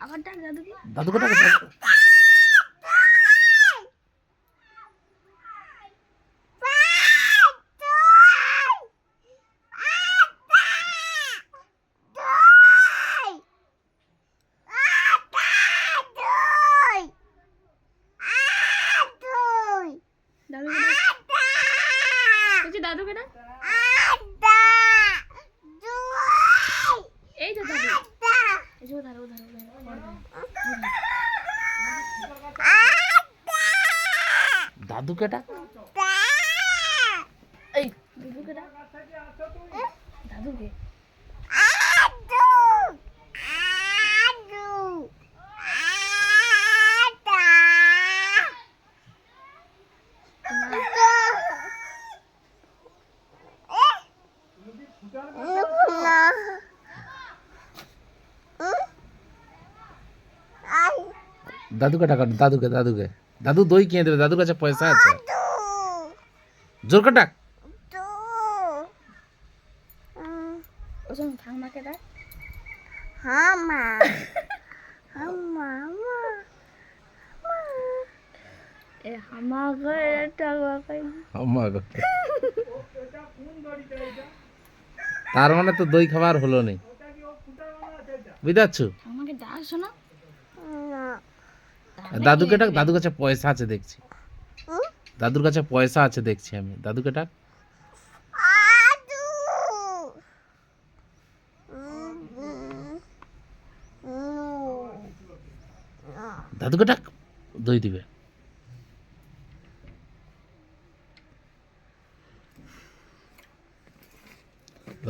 আবার ডাক দাদুকে। দাদুকে ডাক। দাদুকে ডাক। এই তো দাদু। এসো ধরো ধরো দাদুকে ডাক। এই দাদুকে ডাক। দাদুকে। দাদুকে ডাক। দাদুকে দাদুকে। দাদু দই কিনে দেবে, দাদুর কাছে পয়সা আছে। জোর করে ডাক। ওজন ঠাম্মাকে ডাক। হামা হামা এ আমাকে টাকা আমার তার মানে তো দই খাবার হলো নেই, বুঝতে পারছো? আমাকে ডাক শোনা। দাদুকে ডাক। দাদুর কাছে পয়সা আছে দেখছি। দাদুর কাছে পয়সা আছে দেখছি আমি। দাদুকে ডাক। দাদুকে ডাক, দই দিবে।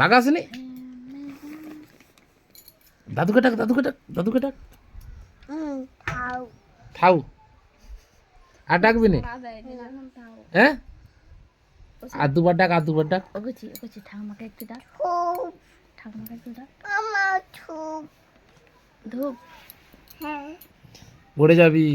লাগাসনি। দাদুকে ডাক। দাদুকে ডাক। দাদুকে ডাক। থাও আর ডাকবি না। হ্যাঁ, আর দুবার ডাক। আর দুবার ডাক। ওগুছি ওগুছি ঠাম্মাকে একটু ডাক। ঠাম্মাকে একটু ডাক। আমার ছুপ ধূপ। হ্যাঁ পড়ে যাবি।